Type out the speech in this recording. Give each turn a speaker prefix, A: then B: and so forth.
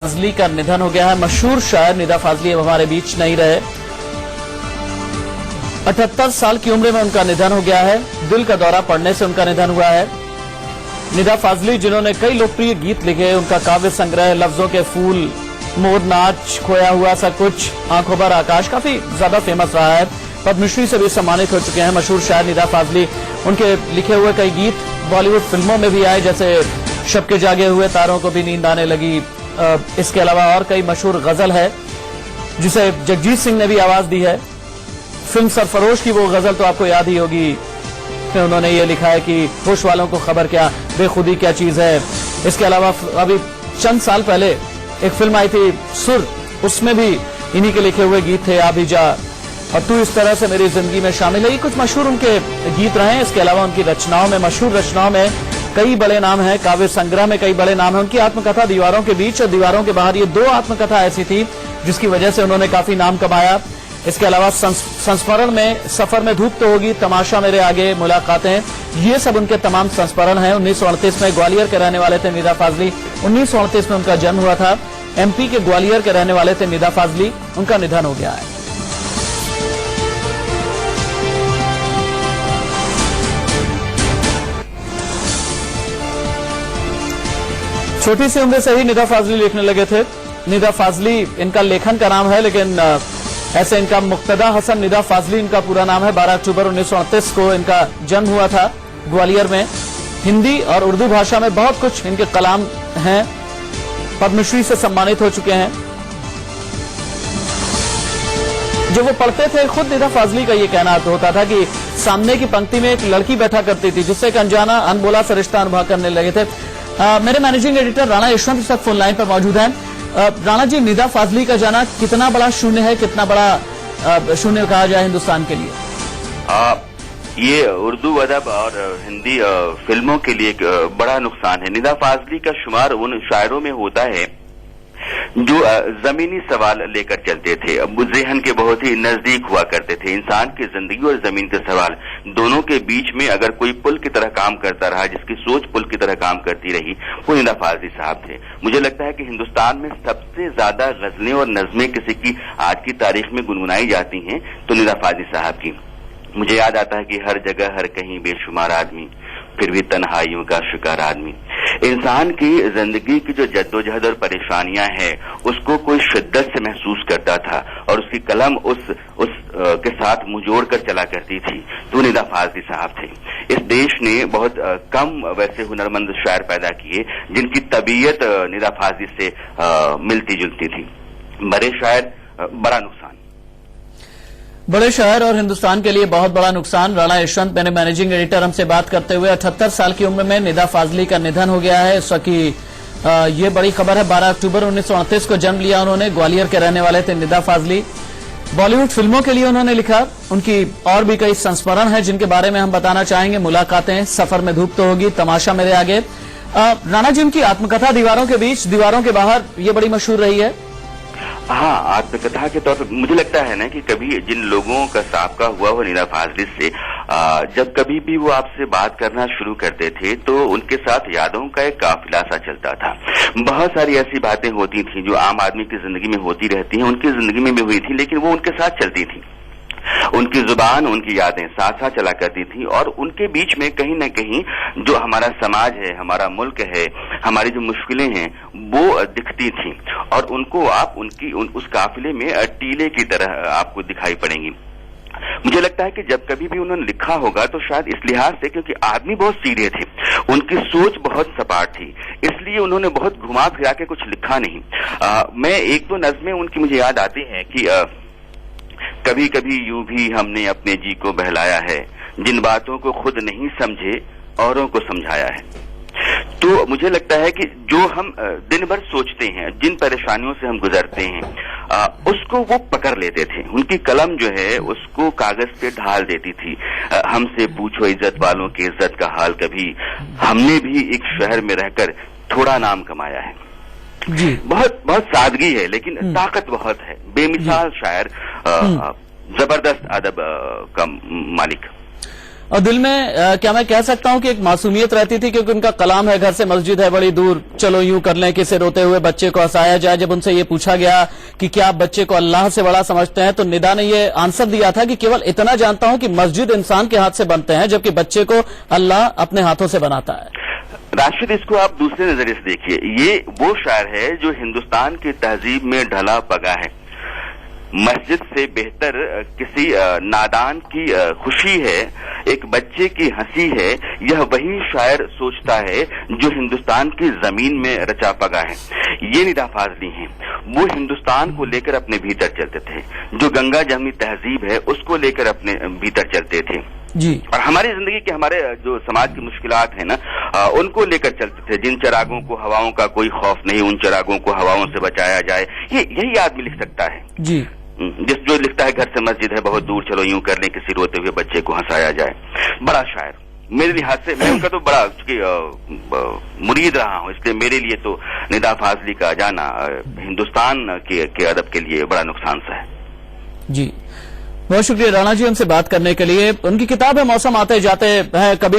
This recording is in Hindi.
A: फाजली का निधन हो गया है। मशहूर शायर निदा फाजली अब हमारे बीच नहीं रहे। 78 साल की उम्र में उनका निधन हो गया है। दिल का दौरा पड़ने से उनका निधन हुआ है। निदा फाजली जिन्होंने कई लोकप्रिय गीत लिखे, उनका काव्य संग्रह लफ्जों के फूल, मोर नाच, खोया हुआ सा कुछ, आंखों पर आकाश काफी ज्यादा फेमस रहा है। पद्मश्री से भी सम्मानित हो चुके हैं मशहूर शायर निदा फाजली। उनके लिखे हुए कई गीत बॉलीवुड फिल्मों में भी आए, जैसे शब के जागे हुए तारों को भी नींद आने लगी। इसके अलावा और कई मशहूर गजल है जिसे जगजीत सिंह ने भी आवाज दी है। फिल्म सरफरोश की वो गजल तो आपको याद ही होगी। फिर उन्होंने ये लिखा है कि होश वालों को खबर क्या, बेखुदी क्या चीज है। इसके अलावा अभी चंद साल पहले एक फिल्म आई थी सुर, उसमें भी इन्हीं के लिखे हुए गीत थे, आ भी जा और तू इस तरह से मेरी जिंदगी में शामिल है। ये कुछ मशहूर उनके गीत रहे हैं। इसके अलावा उनकी रचनाओं में, मशहूर रचनाओं में कई बड़े नाम हैं। काव्य संग्रह में कई बड़े नाम हैं। उनकी आत्मकथा दीवारों के बीच और दीवारों के बाहर, ये दो आत्मकथा ऐसी थी जिसकी वजह से उन्होंने काफी नाम कमाया। इसके अलावा संस्मरण में सफर में धूप तो होगी, तमाशा मेरे आगे, मुलाकातें, ये सब उनके तमाम संस्मरण हैं। 1938 में ग्वालियर के रहने वाले थे निदा फाजली। 1938 में उनका जन्म हुआ था। एमपी के ग्वालियर के रहने वाले थे निदा फाजली। उनका निधन हो गया है। छोटी सी उम्र से ही निदा फाजली लिखने लगे थे। निदा फाजली इनका लेखन का नाम है, लेकिन ऐसे इनका मुक्तदा हसन निदा फाजली इनका पूरा नाम है। 12 अक्टूबर 1938 को इनका जन्म हुआ था ग्वालियर में। हिंदी और उर्दू भाषा में बहुत कुछ इनके कलाम हैं। पद्मश्री से सम्मानित हो चुके हैं। जो वो पढ़ते थे, खुद निदा फाजली का ये कहना होता था कि सामने की पंक्ति में एक लड़की बैठा करती थी जिससे एक अनजाना अनबोला सा रिश्ता अनुभव करने लगे थे। मेरे मैनेजिंग एडिटर राणा यशवंत इस वक्त फोन लाइन पर मौजूद हैं। राणा जी, निदा फाजली का जाना कितना बड़ा शून्य है, कितना बड़ा शून्य कहा जाए हिंदुस्तान के लिए?
B: ये उर्दू अदब और हिंदी फिल्मों के लिए एक बड़ा नुकसान है। निदा फाजली का शुमार उन शायरों में होता है जो जमीनी सवाल लेकर चलते थे, ज़हन के बहुत ही नजदीक हुआ करते थे। इंसान की जिंदगी और जमीन के सवाल दोनों के बीच में अगर कोई पुल की तरह काम करता रहा, जिसकी सोच पुल की तरह काम करती रही, वो निदा फाजली साहब थे। मुझे लगता है कि हिंदुस्तान में सबसे ज्यादा गजलें और नज़में किसी की आज की तारीख में गुनगुनाई जाती हैं तो निदा फाजली साहब की। मुझे याद आता है कि हर जगह हर कहीं बेशुमार आदमी, फिर भी तन्हाइयों का शिकार आदमी। इंसान की जिंदगी की जो जद्दोजहद और परेशानियां हैं उसको कोई शिद्दत से महसूस करता था और उसकी कलम उस के साथ मुंह कर चला करती थी, तो निदा फाजली साहब थे। इस देश ने बहुत कम वैसे हुनरमंद शायर पैदा किए जिनकी तबीयत निदा फाजली से मिलती जुलती थी। बड़े शायर, बड़ा नुकसान।
A: बड़े शायर और हिंदुस्तान के लिए बहुत बड़ा नुकसान। राणा यशवंत, मेरे मैनेजिंग एडिटर, हमसे बात करते हुए 78 साल की उम्र में निदा फाजली का निधन हो गया है। इस वक्त की ये बड़ी खबर है। 12 अक्टूबर 1938 को जन्म लिया उन्होंने। ग्वालियर के रहने वाले थे निदा फाजली। बॉलीवुड फिल्मों के लिए उन्होंने लिखा। उनकी और भी कई संस्मरण हैं जिनके बारे में हम बताना चाहेंगे। मुलाकातें, सफर में धूप तो होगी, तमाशा मेरे आगे। राणा जी, उनकी आत्मकथा दीवारों के बीच, दीवारों के बाहर, ये बड़ी मशहूर रही है।
B: हाँ, आत्मकथा के तौर पर मुझे लगता है ना कि कभी जिन लोगों का साबका हुआ हो निदा फाजली से, जब कभी भी वो आपसे बात करना शुरू करते थे तो उनके साथ यादों का एक काफिला सा चलता था। बहुत सारी ऐसी बातें होती थी जो आम आदमी की जिंदगी में होती रहती हैं, उनकी जिंदगी में भी हुई थी, लेकिन वो उनके साथ चलती थी। उनकी जुबान, उनकी यादें साथ साथ चला करती थी और उनके बीच में कहीं न कहीं जो हमारा समाज है, हमारा मुल्क है, हमारी जो मुश्किलें हैं, वो दिखती थी और उनको आप उस काफिले में टीले की तरह आपको दिखाई पड़ेंगी। मुझे लगता है कि जब कभी भी उन्होंने लिखा होगा तो शायद इस लिहाज से क्योंकि आदमी बहुत सीधे थे, उनकी सोच बहुत सपाट थी, इसलिए उन्होंने बहुत घुमा फिरा के कुछ लिखा नहीं। मैं एक दो नज़में उनकी मुझे याद आती हैं कि कभी कभी यूं भी हमने अपने जी को बहलाया है, जिन बातों को खुद नहीं समझे औरों को समझाया है। तो मुझे लगता है कि जो हम दिन भर सोचते हैं, जिन परेशानियों से हम गुजरते हैं, उसको वो पकड़ लेते थे। उनकी कलम जो है उसको कागज पे ढाल देती थी। हमसे पूछो इज्जत वालों की इज्जत का हाल कभी, हमने भी एक शहर में रहकर थोड़ा नाम कमाया है।
A: जी।
B: बहुत बहुत सादगी है लेकिन ताकत बहुत है। बेमिसाल शायर, जबरदस्त अदब का मालिक।
A: और दिल में क्या मैं कह सकता हूं कि एक मासूमियत रहती थी, क्योंकि उनका कलाम है घर से मस्जिद है बड़ी दूर, चलो यूं कर लें किसे रोते हुए बच्चे को हंसाया जाए। जब उनसे ये पूछा गया कि क्या आप बच्चे को अल्लाह से बड़ा समझते हैं, तो निदा ने ये आंसर दिया था कि केवल इतना जानता हूं कि मस्जिद इंसान के हाथ से बनते हैं, जबकि बच्चे को अल्लाह अपने हाथों से बनाता है।
B: राशिद, इसको आप दूसरे नजरिए से देखिए। ये वो शायर है जो हिंदुस्तान की तहजीब में ढला पगा है। मस्जिद से बेहतर किसी नादान की खुशी है, एक बच्चे की हंसी है, यह वही शायर सोचता है जो हिंदुस्तान की जमीन में रचा पगा है। ये निदा फाजली हैं। वो हिंदुस्तान को लेकर अपने भीतर चलते थे, जो गंगा जमनी तहजीब है उसको लेकर अपने भीतर चलते थे
A: जी।
B: और हमारी जिंदगी के, हमारे जो समाज की मुश्किलात है ना, उनको लेकर चलते थे। जिन चिरागों को हवाओं का कोई खौफ नहीं, उन चिरागों को हवाओं से बचाया जाए। यही आदमी लिख सकता है
A: जी।
B: जो लिखता है घर से मस्जिद है बहुत दूर, चलो यूं कर लें किसी रोते हुए बच्चे को हंसाया जाए। बड़ा शायर मेरे लिहाज से, मैं उनका तो बड़ा मुरीद रहा हूं, इसलिए मेरे लिए तो निदा फाजली का जाना हिंदुस्तान के अदब के लिए बड़ा नुकसान सा है।
A: जी, बहुत शुक्रिया राणा जी हमसे बात करने के लिए। उनकी किताब है मौसम आते जाते हैं, कभी